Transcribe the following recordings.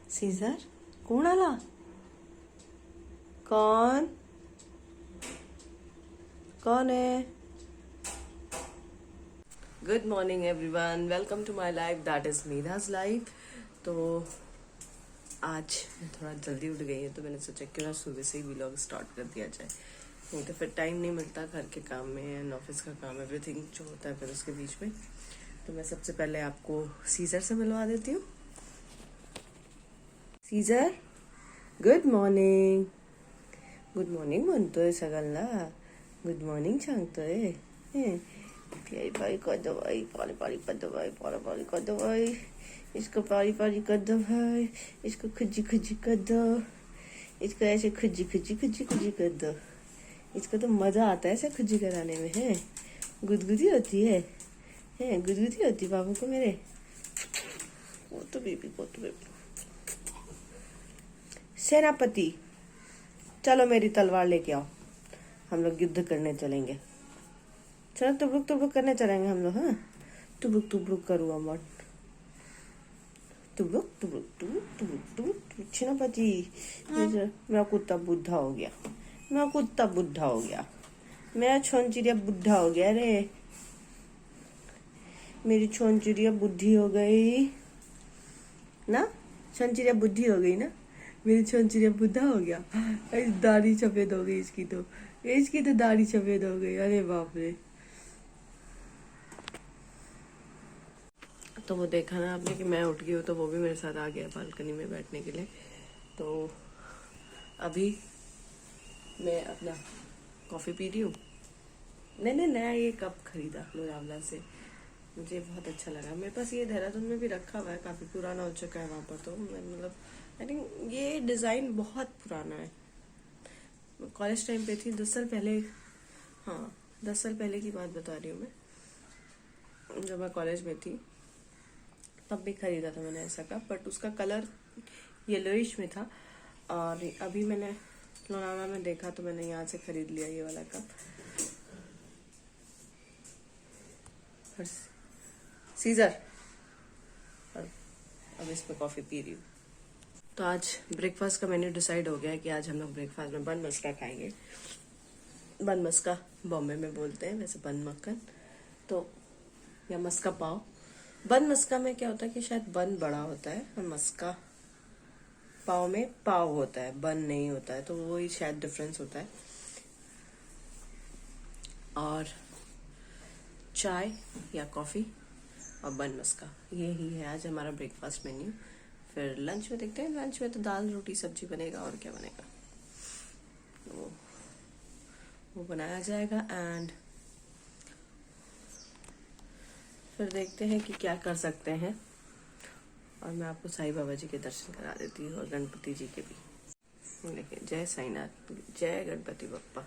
Scissor कौन आला? कौन कौन है? Good morning everyone, welcome to my life that is Miraj life. तो आज मैं थोड़ा जल्दी उठ गई है तो मैंने सोचा क्यों ना सुबह से ही व्लॉग स्टार्ट कर दिया जाए। नहीं तो फिर टाइम नहीं मिलता घर के काम में एंड ऑफिस का काम, एवरीथिंग जो होता है फिर उसके बीच में। तो मैं सबसे पहले आपको सीजर से मिलवा देती हूँ। Caesar good morning. Good morning म्हणतोय सगळ्यांना, गुड मॉर्निंग सांगतोय। पारी पारी कर दो भाई, पारी पारी कर दो भाई, पारी पारी कर दो भाई, इसको पारी पारी कर दो भाई, इसको खुजी खुजी कर दो, इसको ऐसे खुजी खुजी खुजी खुजी कर दो। इसको तो मजा आता है ऐसे खुजी कराने में। है गुदगुदी होती है गुदगुदी होती बाबू को मेरे। वो तो बेबी सेनापति, चलो मेरी तलवार लेके आओ, हम लोग युद्ध करने चलेंगे। चलो तुबरुक करने चलेंगे हम लोग। हाँ तुबरुक करूँगा मत, तुबरुक सेनापति। मेरा कुत्ता बुढ़ा हो गया, मेरा छोनचिड़िया बुढ़ा हो गया रे। मेरी छोनचिड़िया बुद्धि हो गई ना, छोनचिड़िया बुद्धि हो गई ना, मेरी छोनचिड़िया बुढ़ा हो गया। दाढ़ी सफेद हो गई इसकी तो दाढ़ी सफेद हो गई। अरे बाप रे। तो वो देखा ना आपने कि मैं उठ गई हूँ, तो वो भी मेरे साथ आ गया बालकनी में बैठने के लिए। तो अभी मैं अपना कॉफ़ी पी रही हूँ। मैंने नया ये कप खरीदा लोनावला से, मुझे बहुत अच्छा लगा। मेरे पास ये देहरादून में भी रखा हुआ है, काफ़ी पुराना हो चुका है वहाँ पर। तो मतलब आई थिंक ये डिज़ाइन बहुत पुराना है। कॉलेज टाइम पे थी 10 साल पहले, हाँ 10 साल पहले की बात बता रही हूँ मैं, जब मैं कॉलेज में थी तब भी खरीदा था मैंने ऐसा कप, बट उसका कलर येलोइश में था। और अभी मैंने लोनावला में देखा तो मैंने यहाँ से खरीद लिया ये वाला कप। सीजर, और अब इसमें कॉफ़ी पी रही हूँ। तो आज ब्रेकफास्ट का मेन्यू डिसाइड हो गया है कि आज हम लोग ब्रेकफास्ट में बन मस्का खाएंगे। बन मस्का बॉम्बे में बोलते हैं, वैसे बन मक्खन तो, या मस्का पाव। बन मस्का में क्या होता है कि शायद बन बड़ा होता है और मस्का पाव में पाव होता है, बन नहीं होता है, तो वही शायद डिफरेंस होता है। और चाय या कॉफ़ी और बन मस्का, ये ही है आज हमारा ब्रेकफास्ट मेन्यू। फिर लंच में देखते हैं, लंच में तो दाल रोटी सब्जी बनेगा और क्या बनेगा, तो वो बनाया जाएगा। एंड फिर देखते हैं कि क्या कर सकते हैं। और मैं आपको साईं बाबा जी के दर्शन करा देती हूँ और गणपति जी के भी। लेकिन जय साईनाथ, जय गणपति बप्पा।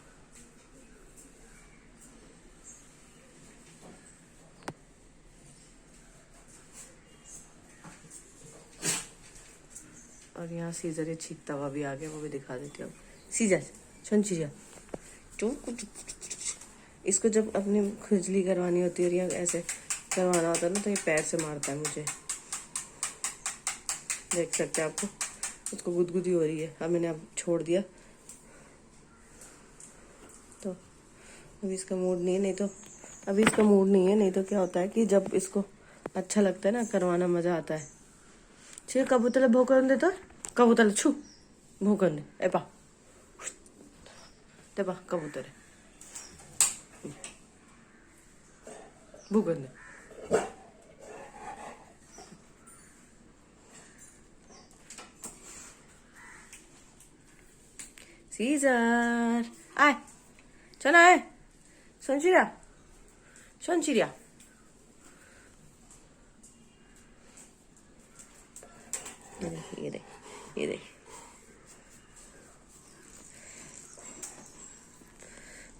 और यहाँ सीजर छींकता हुआ भी आ गया, वो भी दिखा देती हूँ। सीजर छोनचिड़िया, इसको जब अपनी खुजली करवानी होती है और या ऐसे करवाना होता है ना, तो ये पैर से मारता है मुझे। देख सकते हैं आपको, उसको गुदगुदी हो रही है। अब मैंने अब छोड़ दिया, तो अभी इसका मूड नहीं है। नहीं तो क्या होता है कि जब इसको अच्छा लगता है ना करवाना, मजा आता है। ठीक, कबूतर भोकन दे, तो कबूतर छू भोकन दे, एपा तेपा कबूतर भोकन दे। सीजर आय, चल आय, छोनचिड़िया ये देख।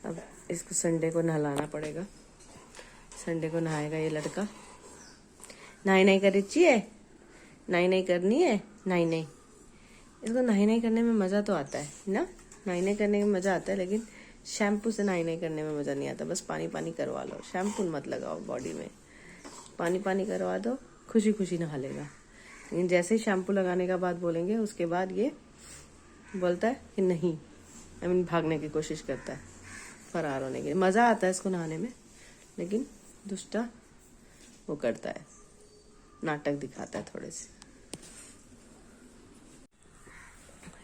अब इसको संडे को नहलाना पड़ेगा। संडे को नहाएगा ये लड़का। नहीं करी चाहिए, नहीं करनी है, नहीं। इसको नहीं करने में मज़ा तो आता है ना, नहीं करने में मज़ा आता है, लेकिन शैम्पू से नहीं करने में मज़ा नहीं आता। बस पानी करवा लो, शैम्पू मत लगाओ बॉडी में, पानी करवा दो, खुशी खुशी नहा लेगा। लेकिन जैसे ही शैम्पू लगाने का बाद बोलेंगे उसके बाद ये बोलता है कि नहीं, आई मीन भागने की कोशिश करता है, फरार होने के लिए। मज़ा आता है इसको नहाने में, लेकिन दुष्टा वो करता है, नाटक दिखाता है थोड़े से।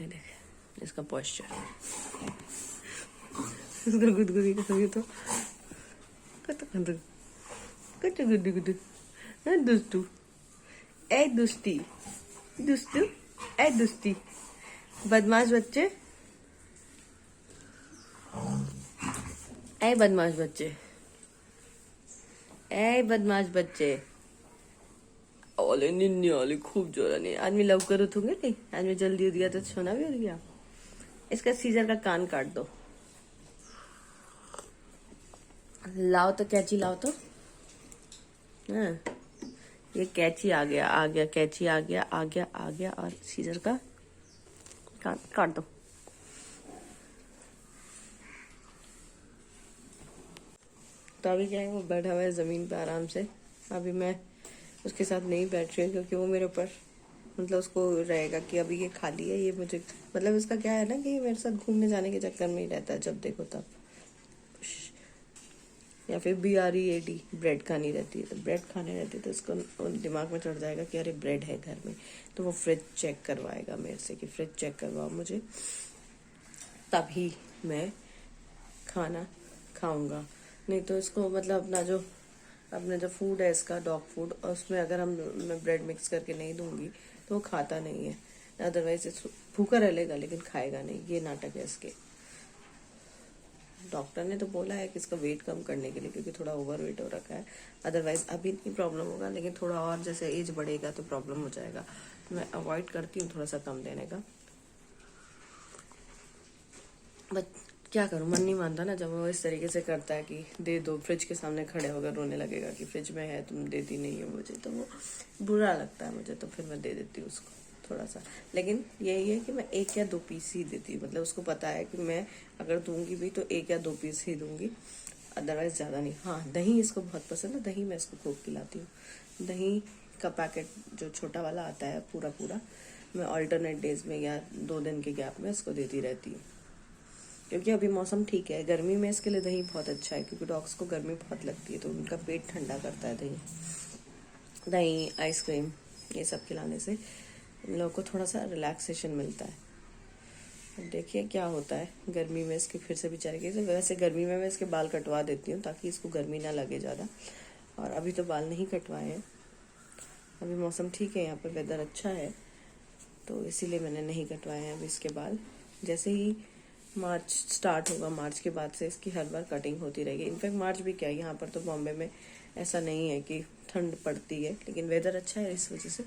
ये देख इसका पोस्चर, इसका गुदगुदी करोगे तो कुछ गुड्डू गुड्डू। हाँ दुष्टू, ए दुष्टी, दुष्टू, ए दुष्टी, बदमाश बच्चे, ए बदमाश बच्चे, ए बदमाश बच्चे। ओले निन्ने वाले खूब जोरा नहीं। आज मैं लवकर उठूंगे नहीं, आज मैं जल्दी उठ गया तो सोना भी उठ गया। इसका सीजर का कान काट दो। लाओ तो कैची लाओ तो। हाँ ये कैची आ गया कैची आ गया और सीजर का कान काट दो। तो अभी क्या है, वो बैठा हुआ है जमीन पे आराम से। अभी मैं उसके साथ नहीं बैठ रही हूँ क्योंकि वो मेरे ऊपर, मतलब उसको रहेगा कि अभी ये खाली है, ये मुझे, मतलब इसका क्या है ना कि मेरे साथ घूमने जाने के चक्कर में ही रहता है, जब देखो तब। या फिर BREAD, ब्रेड खानी रहती है, तो ब्रेड खाने रहती है तो इसको दिमाग में चढ़ जाएगा कि अरे ब्रेड है घर में, तो वो फ्रिज चेक करवाएगा मेरे से कि फ्रिज चेक करवाओ मुझे, तभी मैं खाना खाऊंगा। नहीं तो इसको मतलब अपना जो फूड है इसका, डॉग फूड, और उसमें अगर मैं ब्रेड मिक्स करके नहीं दूंगी तो वो खाता नहीं है। अदरवाइज भूखा रह लेगा लेकिन खाएगा नहीं। ये नाटक है इसके। डॉक्टर ने तो बोला है कि इसका वेट कम करने के लिए, क्योंकि थोड़ा ओवर वेट हो रखा है। अदरवाइज अभी नहीं प्रॉब्लम होगा, लेकिन थोड़ा और जैसे एज बढ़ेगा तो प्रॉब्लम हो जाएगा। मैं अवॉइड करती हूँ थोड़ा सा कम देने का, बट क्या करूँ, मन नहीं मानता ना। जब वो इस तरीके से करता है कि दे दो, फ्रिज के सामने खड़े होकर रोने लगेगा कि फ्रिज में है तुम देती नहीं हो मुझे, तो वो बुरा लगता है मुझे, तो फिर मैं दे देती हूँ उसको थोड़ा सा। लेकिन यही है कि मैं 1 या 2 पीस ही देती हूँ, मतलब उसको पता है कि मैं अगर दूंगी भी तो 1 या 2 पीस ही दूंगी, अदरवाइज ज़्यादा नहीं। हाँ दही इसको बहुत पसंद है, दही मैं इसको खूब खिलाती हूँ। दही का पैकेट जो छोटा वाला आता है पूरा पूरा, मैं ऑल्टरनेट डेज में या 2 दिन के गैप में इसको देती रहती हूँ, क्योंकि अभी मौसम ठीक है। गर्मी में इसके लिए दही बहुत अच्छा है, क्योंकि डॉग्स को गर्मी बहुत लगती है, तो उनका पेट ठंडा करता है दही आइसक्रीम ये सब खिलाने से इन लोगों को थोड़ा सा रिलैक्सेशन मिलता है। अब देखिए क्या होता है गर्मी में इसके, फिर से बेचारे के। वैसे गर्मी में मैं इसके बाल कटवा देती हूँ ताकि इसको गर्मी ना लगे ज़्यादा, और अभी तो बाल नहीं कटवाए हैं। अभी मौसम ठीक है, यहाँ पर वेदर अच्छा है, तो इसीलिए मैंने नहीं कटवाए हैं अभी इसके बाल। जैसे ही मार्च स्टार्ट होगा, मार्च के बाद से इसकी हर बार कटिंग होती रहेगी। इनफैक्ट मार्च भी क्या है, यहाँ पर तो बॉम्बे में ऐसा नहीं है कि ठंड पड़ती है, लेकिन वेदर अच्छा है इस वजह से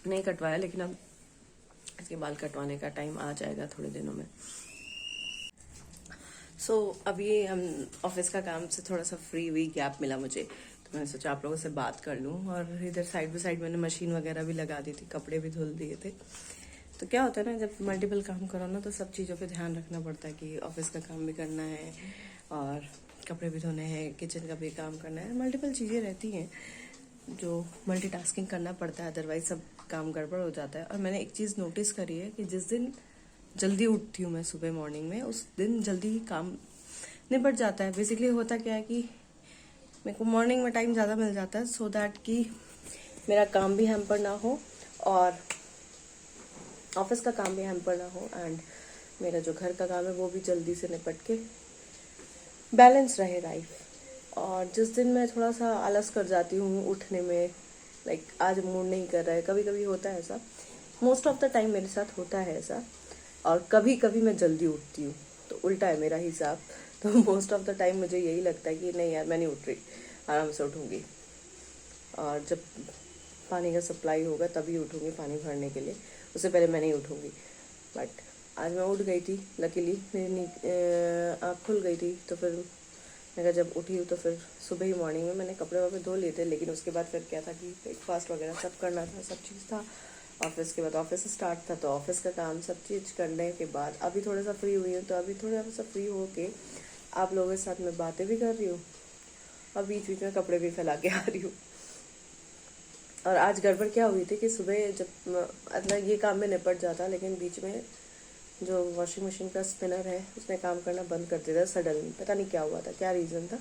नहीं कटवाया। लेकिन अब इसके बाल कटवाने का टाइम आ जाएगा थोड़े दिनों में। अभी हम ऑफिस का काम से थोड़ा सा फ्री हुई, गैप मिला मुझे, तो मैंने सोचा आप लोगों से बात कर लूँ। और इधर साइड बाई साइड मैंने मशीन वगैरह भी लगा दी थी, कपड़े भी धुल दिए थे। तो क्या होता है ना, जब मल्टीपल काम करो ना तो सब चीज़ों पे ध्यान रखना पड़ता है कि ऑफिस का काम भी करना है और कपड़े भी धोने हैं, किचन का भी काम करना है। मल्टीपल चीज़ें रहती हैं जो मल्टीटास्किंग करना पड़ता है, अदरवाइज सब काम गड़बड़ हो जाता है। और मैंने एक चीज़ नोटिस करी है कि जिस दिन जल्दी उठती हूँ मैं सुबह मॉर्निंग में, उस दिन जल्दी काम निपट जाता है। बेसिकली होता क्या है कि मेरे को मॉर्निंग में टाइम ज़्यादा मिल जाता है, सो दैट कि मेरा काम भी हैम्पर ना हो और ऑफिस का काम भी हैम्पर ना हो, एंड मेरा जो घर का काम है वो भी जल्दी से निपट के बैलेंस रहे लाइफ। और जिस दिन मैं थोड़ा सा आलस कर जाती हूँ उठने में, लाइक आज मूड नहीं कर रहा है, कभी कभी होता है ऐसा, मोस्ट ऑफ द टाइम मेरे साथ होता है ऐसा, और कभी कभी मैं जल्दी उठती हूँ, तो उल्टा है मेरा हिसाब। तो मोस्ट ऑफ द टाइम मुझे यही लगता है कि नहीं यार मैं नहीं उठ रही, आराम से उठूँगी, और जब पानी का सप्लाई होगा तभी उठूँगी पानी भरने के लिए, उससे पहले मैं नहीं उठूँगी। बट आज मैं उठ गई थी, लकीली मेरी आँख खुल गई थी, तो फिर मैं जब उठी हूँ तो फिर सुबह ही मॉर्निंग में मैंने कपड़े वपड़े धो लिए थे। लेकिन उसके बाद फिर क्या था कि ब्रेकफास्ट वगैरह सब करना था, सब चीज़ था। ऑफिस के बाद ऑफिस स्टार्ट था, तो ऑफिस का काम सब चीज़ करने के बाद अभी थोड़ा सा फ्री हुई हूँ। तो अभी थोड़ा सा फ्री हो के आप लोगों के साथ मैं बातें भी कर रही हूँ और बीच बीच में कपड़े भी फैला के आ रही हूँ। और आज गड़बड़ क्या हुई थी कि सुबह जब मतलब ये काम में निपट जाता, लेकिन बीच में जो वॉशिंग मशीन का स्पिनर है उसने काम करना बंद कर दिया था सडनली। पता नहीं क्या हुआ था, क्या रीज़न था,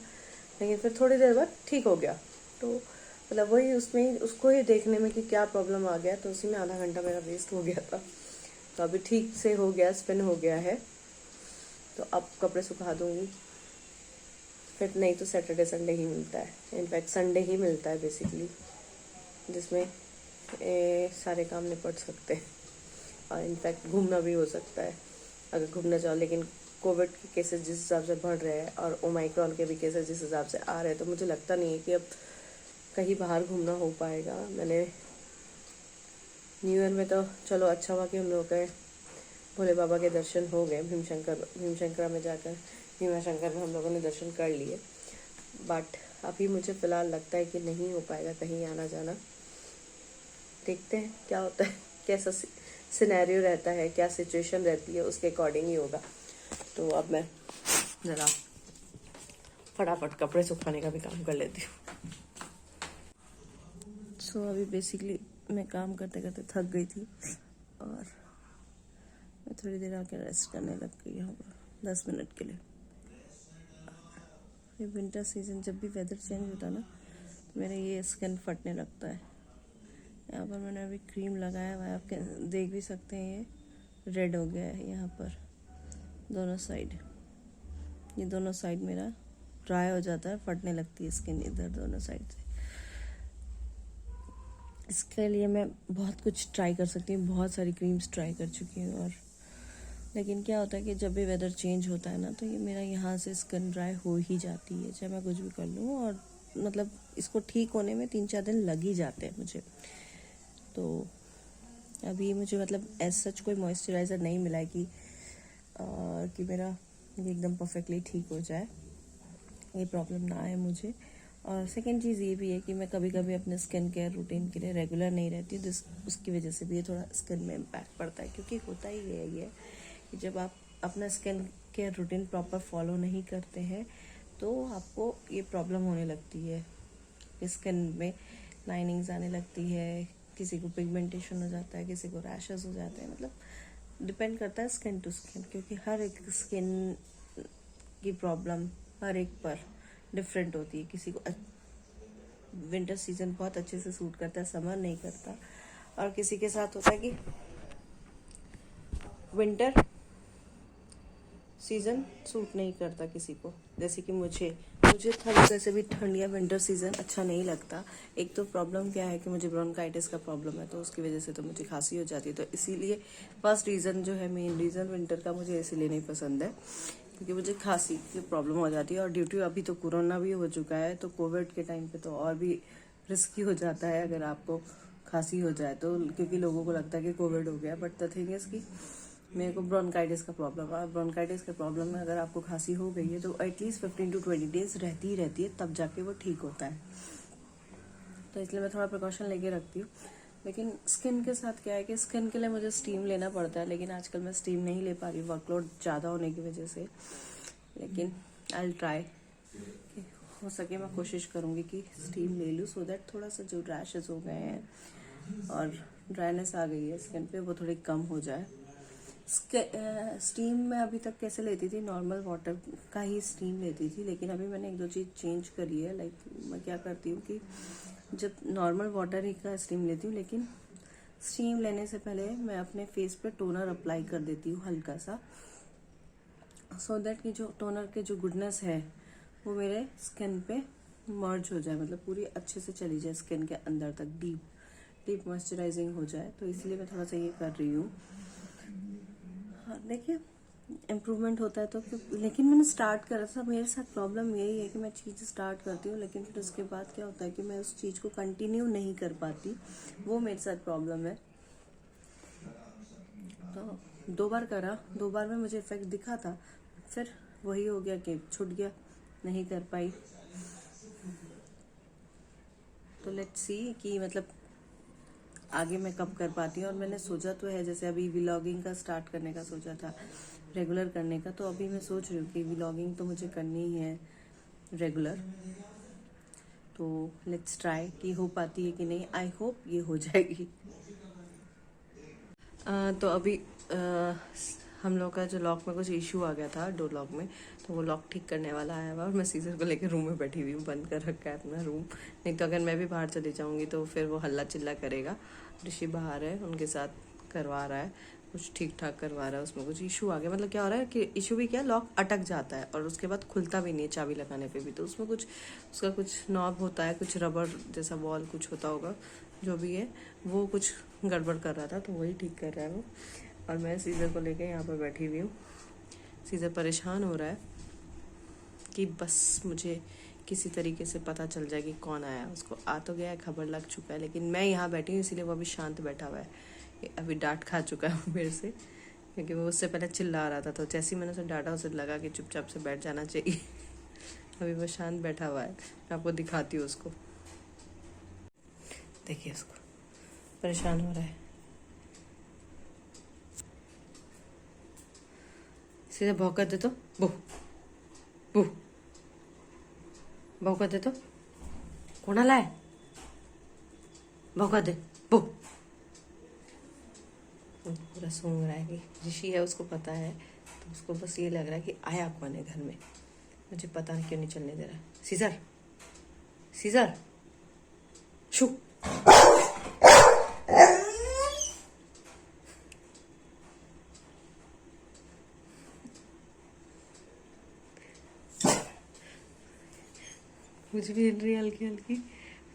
लेकिन फिर थोड़ी देर बाद ठीक हो गया। तो मतलब वही उसमें उसको ही देखने में कि क्या प्रॉब्लम आ गया, तो उसी में आधा घंटा मेरा वेस्ट हो गया था। तो अभी ठीक से हो गया, स्पिन हो गया है। तो अब कपड़े सुखा दूंगी, फिर नहीं तो सैटरडे संडे ही मिलता है, इनफैक्ट संडे ही मिलता है बेसिकली, जिसमें सारे काम निपट सकते हैं और इनफैक्ट घूमना भी हो सकता है अगर घूमना चाहो। लेकिन कोविड के केसेस जिस हिसाब से बढ़ रहे हैं और ओमाइक्रॉन के भी केसेस जिस हिसाब से आ रहे हैं, तो मुझे लगता नहीं है कि अब कहीं बाहर घूमना हो पाएगा। मैंने न्यू ईयर में तो चलो अच्छा हुआ कि हम लोग के भोले बाबा के दर्शन हो गए, भीमशंकरा में जाकर भीमा शंकर में हम लोगों ने दर्शन कर लिए। बट अभी मुझे फ़िलहाल लगता है कि नहीं हो पाएगा कहीं आना जाना। देखते हैं क्या होता है, कैसा सिनेरियो रहता है, क्या सिचुएशन रहती है, उसके अकॉर्डिंग ही होगा। तो अब मैं ज़रा फटाफट कपड़े सुखाने का भी काम कर लेती हूँ। सो अभी बेसिकली मैं काम करते करते थक गई थी और मैं थोड़ी देर आके रेस्ट करने लग गई यहाँ पर 10 मिनट के लिए। ये विंटर सीजन जब भी वेदर चेंज होता है ना, तो मेरा ये स्किन फटने लगता है। यहाँ पर मैंने अभी क्रीम लगाया हुआ है, आप देख भी सकते हैं, ये रेड हो गया है यहाँ पर दोनों साइड। ये दोनों साइड मेरा ड्राई हो जाता है, फटने लगती है स्किन इधर दोनों साइड से। इसके लिए मैं बहुत कुछ ट्राई कर सकती हूँ, बहुत सारी क्रीम्स ट्राई कर चुकी हूँ, और लेकिन क्या होता है कि जब भी वेदर चेंज होता है ना, तो ये मेरा यहाँ से स्किन ड्राई हो ही जाती है, चाहे मैं कुछ भी कर लूँ। और मतलब इसको ठीक होने में 3-4 दिन लग ही जाते हैं मुझे। तो अभी मुझे मतलब एज सच कोई मॉइस्चराइज़र नहीं मिला है कि मेरा ये एकदम परफेक्टली ठीक हो जाए, ये प्रॉब्लम ना आए मुझे। और सेकेंड चीज़ ये भी है कि मैं कभी कभी अपने स्किन केयर रूटीन के लिए रेगुलर नहीं रहती हूँ, उसकी वजह से भी ये थोड़ा स्किन में इम्पैक्ट पड़ता है। क्योंकि होता ही ये कि जब आप अपना skin care routine proper follow नहीं करते हैं, तो आपको ये प्रॉब्लम होने लगती है, स्किन में लाइनिंग्स आने लगती है, किसी को पिगमेंटेशन हो जाता है, किसी को रैशेस हो जाते हैं। मतलब डिपेंड करता है स्किन टू स्किन, क्योंकि हर एक स्किन की प्रॉब्लम हर एक पर डिफरेंट होती है। किसी को विंटर सीजन बहुत अच्छे से सूट करता है, समर नहीं करता, और किसी के साथ होता है कि विंटर सीज़न सूट नहीं करता किसी को। जैसे कि मुझे वैसे भी ठंड या विंटर सीज़न अच्छा नहीं लगता। एक तो प्रॉब्लम क्या है कि मुझे ब्रोंकाइटिस का प्रॉब्लम है, तो उसकी वजह से तो मुझे खांसी हो जाती है। तो इसीलिए फर्स्ट रीज़न जो है, मेन रीज़न विंटर का मुझे इसीलिए नहीं पसंद है, क्योंकि मुझे खांसी की प्रॉब्लम हो जाती है। और ड्यू टू अभी तो कोरोना भी हो चुका है, तो कोविड के टाइम पे तो और भी रिस्की हो जाता है अगर आपको खांसी हो जाए तो, क्योंकि लोगों को लगता है कि कोविड हो गया। बट द थिंग इज़ कि मेरे को ब्रोंकाइटिस का प्रॉब्लम है। ब्रोंकाइटिस के प्रॉब्लम में अगर आपको खांसी हो गई है, तो एटलीस्ट 15 to 20 डेज रहती ही रहती है, तब जाके वो ठीक होता है। तो इसलिए मैं थोड़ा प्रिकॉशन लेके रखती हूँ। लेकिन स्किन के साथ क्या है कि स्किन के लिए मुझे स्टीम लेना पड़ता है, लेकिन आजकल मैं स्टीम नहीं ले पा रही, वर्कलोड ज़्यादा होने की वजह से। लेकिन आई विल ट्राई, हो सके मैं कोशिश करूँगी कि स्टीम ले लूँ, सो दैट थोड़ा सा जो रैशेज हो गए हैं और ड्राइनेस आ गई है स्किन पे, वो थोड़ी कम हो जाए। स्टीम में अभी तक कैसे लेती थी, नॉर्मल वाटर का ही स्टीम लेती थी, लेकिन अभी मैंने 1-2 चीज़ चेंज करी है। लाइक मैं क्या करती हूँ कि जब नॉर्मल वाटर ही का स्टीम लेती हूँ, लेकिन स्टीम लेने से पहले मैं अपने फेस पे टोनर अप्लाई कर देती हूँ हल्का सा, सो दैट कि जो टोनर के जो गुडनेस है वो मेरे स्किन पे मर्ज हो जाए, मतलब पूरी अच्छे से चली जाए स्किन के अंदर तक, डीप मॉइस्चराइजिंग हो जाए। तो इसलिए मैं थोड़ा सा ये कर रही हूँ। हाँ, देखिए इम्प्रूवमेंट होता है तो लेकिन मैंने स्टार्ट करा था। मेरे साथ प्रॉब्लम यही है कि मैं चीज़ स्टार्ट करती हूँ, लेकिन फिर उसके बाद क्या होता है कि मैं उस चीज़ को कंटिन्यू नहीं कर पाती, वो मेरे साथ प्रॉब्लम है। तो 2 बार करा, 2 बार में मुझे इफेक्ट दिखा था, फिर वही हो गया कि छूट गया, नहीं कर पाई। तो लेट्स सी कि मतलब आगे मैं कब कर पाती हूँ। और मैंने सोचा तो है, जैसे अभी व्लॉगिंग का स्टार्ट करने का सोचा था, रेगुलर करने का। तो अभी मैं सोच रही हूँ कि व्लॉगिंग तो मुझे करनी ही है रेगुलर, तो लेट्स ट्राई कि हो पाती है कि नहीं। आई होप ये हो जाएगी। तो अभी हम लोग का जो लॉक में कुछ इशू आ गया था डोर लॉक में, तो वो लॉक ठीक करने वाला आया हुआ और मैं सीजर को लेकर रूम में बैठी हुई हूँ, बंद कर रखा है अपना रूम। नहीं तो अगर मैं भी बाहर चली जाऊँगी तो फिर वो हल्ला चिल्ला करेगा। ऋषि बाहर है, उनके साथ करवा रहा है, कुछ ठीक ठाक करवा रहा है। उसमें कुछ इशू आ गया, मतलब क्या हो रहा है कि इशू भी क्या, लॉक अटक जाता है और उसके बाद खुलता भी नहीं है चाबी लगाने पे भी। तो उसमें कुछ उसका कुछ नॉब होता है, कुछ रबर जैसा बॉल कुछ होता होगा, जो भी है वो कुछ गड़बड़ कर रहा था, तो वही ठीक कर रहा है वो। और मैं सीजर को लेके यहाँ पर बैठी हुई हूँ। सीजर परेशान हो रहा है कि बस मुझे किसी तरीके से पता चल जाए कि कौन आया। उसको आ तो गया है, खबर लग चुका है, लेकिन मैं यहाँ बैठी हूँ इसीलिए वो अभी शांत बैठा हुआ है। अभी डांट खा चुका है मेरे से, क्योंकि वो उससे पहले चिल्ला रहा था। तो जैसे ही मैंने उसे डांटा, उसे लगा कि चुपचाप से बैठ जाना चाहिए। अभी वो शांत बैठा हुआ है। मैं आपको दिखाती हूँ उसको, देखिए उसको, परेशान हो रहा है। सीधे भौंका दे तो, बू बू भौंका दे तो, कोणाला आहे, भौंका दे, बू। पूरा सूंघ रहा है कि ऋषि है, उसको पता है, तो उसको बस ये लग रहा है कि आया कौन है घर में, मुझे पता नहीं क्यों नहीं चलने दे रहा। सीजर, सीजर, शू। मुझे भी हिल रही है हल्की हल्की।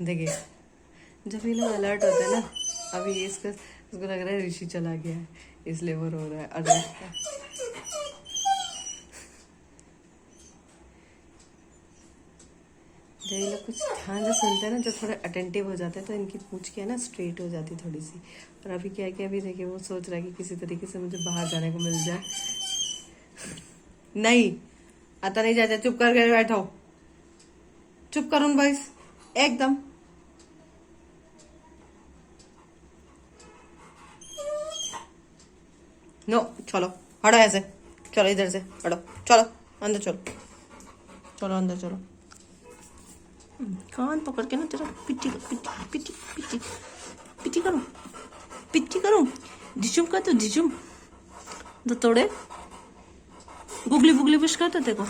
देखिए जब ये लोग अलर्ट होते हैं ना, अभी इसको लग रहा है ऋषि चला गया है, इसलिए वो रो रहा है। और जब ये लोग कुछ ध्यान से सुनते हैं ना, जब थोड़े अटेंटिव हो जाते हैं, तो इनकी पूंछ क्या है ना स्ट्रेट हो जाती थोड़ी सी। और अभी क्या है कि अभी देखिए वो सोच रहा है कि किसी तरीके से मुझे बाहर जाने को मिल जाए। नहीं आता नहीं जाता, चुप करके बैठो, चुप करूँ भाई एकदम। नो चलो हटो ऐसे, चलो इधर से हटो, चलो अंदर चलो, चलो अंदर चलो। कान पकड़ के ना तेरा पिट्टी पिट्टी पिट्टी पिट्टी पिट्टी करूं, पिट्टी करूं, डिचुम का तो डिचुम तो तोड़े। गुगली बुगली बुश कर दो तेको,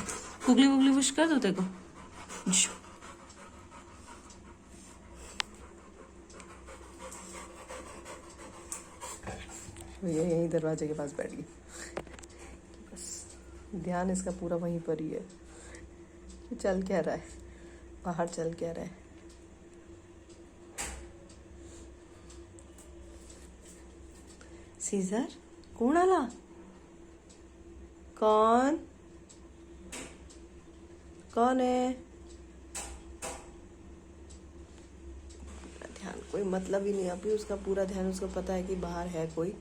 गुगली बुगली बुश कर दो तेको। ये यही दरवाजे के पास बैठ गई, बस ध्यान इसका पूरा वहीं पर ही है कि चल क्या रहा है, बाहर चल क्या रहा है। सीजर कौन आला, कौन कौन है। ध्यान कोई मतलब ही नहीं, अभी उसका पूरा ध्यान, उसको पता है कि बाहर है कोई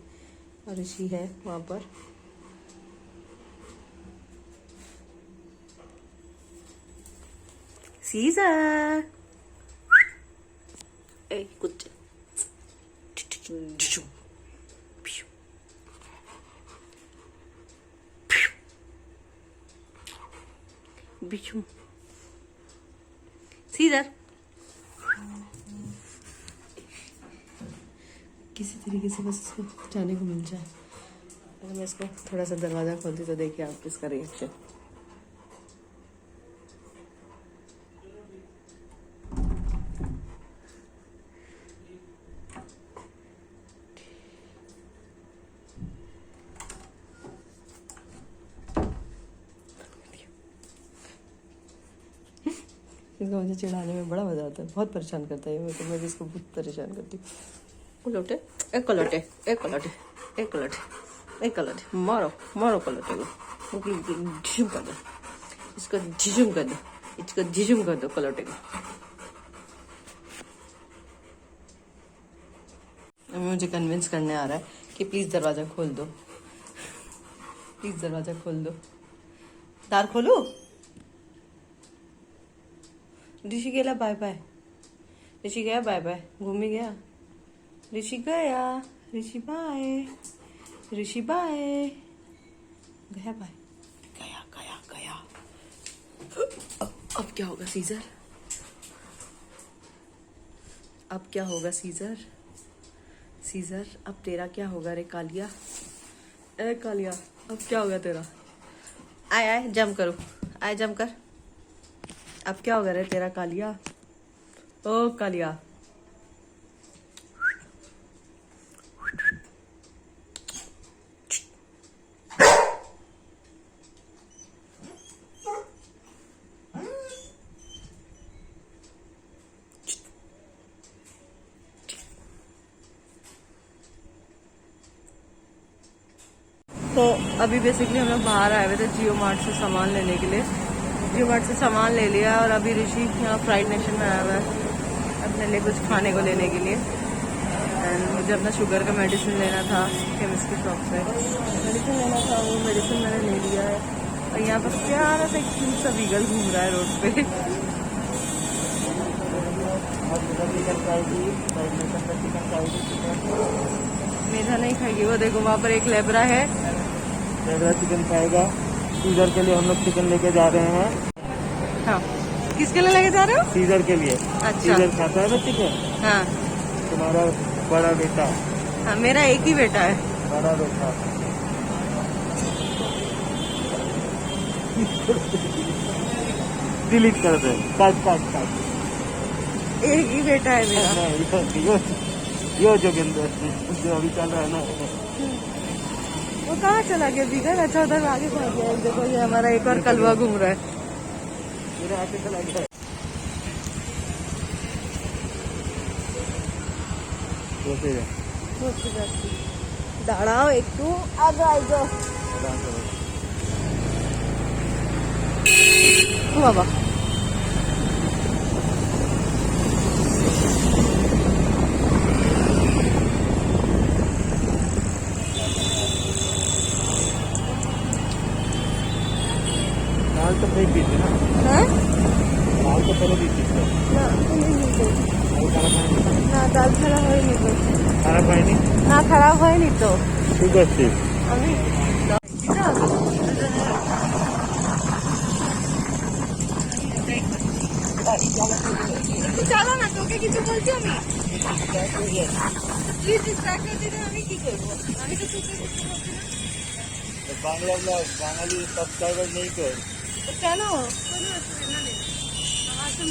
और ऋषि है वहां पर। सीजर ए कुत्ते, बिच्छू, सीजर किसी तरीके से बस इसको जाने को मिल जाए। अगर मैं इसको थोड़ा सा दरवाज़ा खोलती तो देखिए आप इसका रिएक्शन। इसको मुझे चिढ़ाने में बड़ा मजा आता है, बहुत परेशान करता है मेरे को, मैं भी इसको बहुत परेशान करती हूँ। कलोटे एक कलोटे एक कलोटे एक कलोटे एक कलोटे, मारो मारो कलोटे को, झिझुम कर दो इसको, झिझुम कर दो इसको, झिझुम कर दो कलोटे को। मुझे कन्विंस करने आ रहा है कि प्लीज दरवाजा खोल दो, प्लीज दरवाजा खोल दो। तार खोलू, ऋषि गेला बाय बाय, ऋषि गया बाय बाय, घूमी गया ऋषि, गया ऋषि बाय, ऋषि बाय, गया बाय, गया गया गया। अब क्या होगा सीजर, अब क्या होगा सीजर? सीजर अब तेरा क्या होगा रे कालिया? ए कालिया अब क्या होगा तेरा? आए आए जम करो, आए जम कर। अब क्या होगा रे तेरा कालिया? ओ कालिया। तो अभी बेसिकली हम लोग बाहर आए हुए थे जियो मार्ट से सामान लेने के लिए। जियो मार्ट से सामान ले लिया और अभी ऋषि यहाँ फ्राइड नेशन में आया हुआ है अपने लिए कुछ खाने को लेने के लिए। एंड मुझे अपना शुगर का मेडिसिन लेना था केमिस्ट की शॉप से, मेडिसिन लेना था, वो मेडिसिन मैंने ले लिया है। और यहाँ पर प्यारा सा एक क्यूट सा बीगल घूम रहा है रोड पे। मीठा नहीं खाएगी वो, देखो वहाँ पर एक लेबरा है, लेबरा चिकन खाएगा। सीजर के लिए हम लोग चिकन लेके जा रहे हैं। हाँ किसके लिए लेके जा रहे हो? सीजर के लिए। अच्छा सीजर खाता है ना चिकन। हाँ तुम्हारा बड़ा बेटा। हाँ मेरा एक ही बेटा है। बड़ा बेटा। डिलीट कर दे, काट काट काट। एक ही बेटा है मेरा। नहीं, यो जोगिंदर जो अभी चल रहा है ना, वो कहाँ चला गया बिगड़? अच्छा उधर आगे पहुंच गया। देखो ये हमारा एक और कलवा घूम रहा है। मेरे आगे चला गया। दाड़ाओ एक तू आगे आएगा बाबा। दाल तो फेंक दी थी ना। हाँ? दाल तो पहले दी थी। ना तो नहीं मिलते। ना दाल खराब हो नहीं तो। खराब है नहीं। ना खराब हो नहीं तो शुगर से। अभी চলো না, তোকে কিছু বলছি আমি? প্লিজ ডিস্ট্রাক্ট করতে দিন, আমি কি করবো? আমি তো তোকে কিছু বলছি না। বাংলা ব্লগ বাঙালি সাবস্ক্রাইবার নেই তো। তো কেন? কোনো অসুবিধা নেই, আমার তো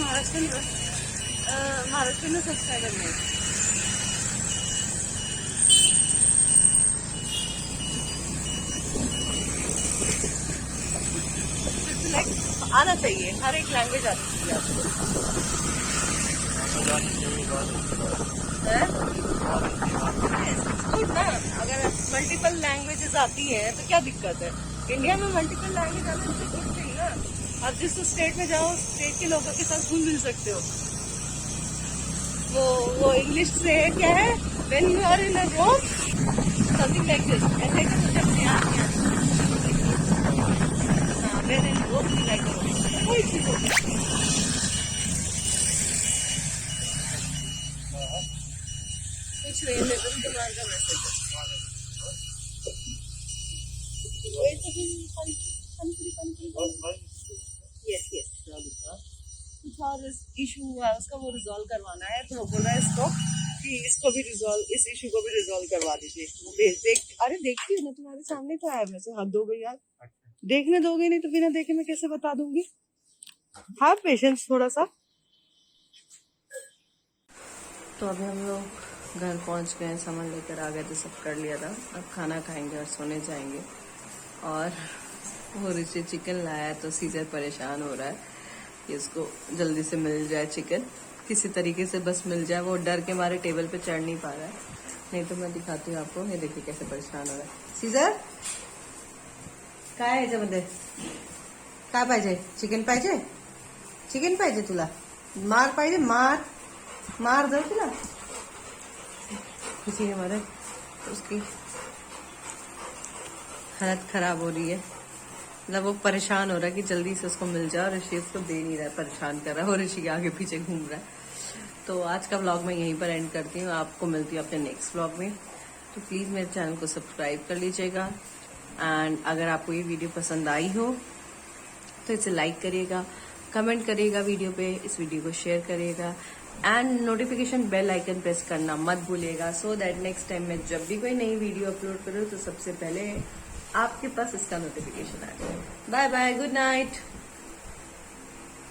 महाराष्ट्र में सब्सक्राइबर नहीं। आना चाहिए, हर एक लैंग्वेज आती है आपको। गुड ना, अगर मल्टीपल लैंग्वेजेस आती हैं तो क्या दिक्कत है? इंडिया में मल्टीपल लैंग्वेज आना तो गुड थिंग ना। आप जिस स्टेट में जाओ स्टेट के लोगों के साथ घुल मिल सकते हो। वो इंग्लिश से क्या है, when you are in a Rome something like this, ऐसे का मुझे अपने आप नहीं आता। हाँ व्हेन इन रोम लाइक कोई चीज होती है। कुछ नहीं, लेकिन तुम्हारा का मैसेज यस यस कुछ और इशू हुआ है उसका, वो रिजॉल्व करवाना है। तो बोल रहा है इसको कि इसको भी रिजॉल्व, इस इशू को भी रिजॉल्व करवा दीजिए। अरे देखती हूँ ना, तुम्हारे सामने तो आया, वैसे हद हो गई यार। देखने दोगे नहीं तो बिना देखे मैं कैसे बता दूंगी? हाँ पेशेंस थोड़ा सा। तो अभी हम लोग घर पहुंच गए, सामान लेकर आ गए, तो सब कर लिया था। अब खाना खाएंगे और सोने जाएंगे। और वो ऋषि चिकन लाया है तो सीजर परेशान हो रहा है कि उसको जल्दी से मिल जाए चिकन, किसी तरीके से बस मिल जाए। वो डर के मारे टेबल पे चढ़ नहीं पा रहा है। नहीं तो मैं दिखाती हूँ आपको। ये देखिए कैसे परेशान हो रहा है। सीजर काय याच्यामध्ये काय पाहिजे? चिकन पाहिजे? चिकन पाहिजे तुला? मार पाहिजे? मार मार दो तुला। किसी ने मारे तो उसकी हालत खराब हो रही है। मतलब वो परेशान हो रहा है कि जल्दी से उसको मिल जाए, और ऋषि उसको दे नहीं रहा है, परेशान कर रहा है, और ऋषि के आगे पीछे घूम रहा है। तो आज का व्लॉग मैं यहीं पर एंड करती हूँ। आपको मिलती हूँ अपने नेक्स्ट व्लॉग में। तो प्लीज़ मेरे चैनल को सब्सक्राइब कर लीजिएगा। एंड अगर आपको ये वीडियो पसंद आई हो तो इसे लाइक करिएगा, कमेंट करिएगा वीडियो पे, इस वीडियो को शेयर करिएगा। And notification bell icon press करना मत भूलिएगा, सो दैट नेक्स्ट टाइम मैं जब भी कोई नई वीडियो अपलोड करूँ तो सबसे पहले आपके पास इसका नोटिफिकेशन आ जाए। Bye bye, good night.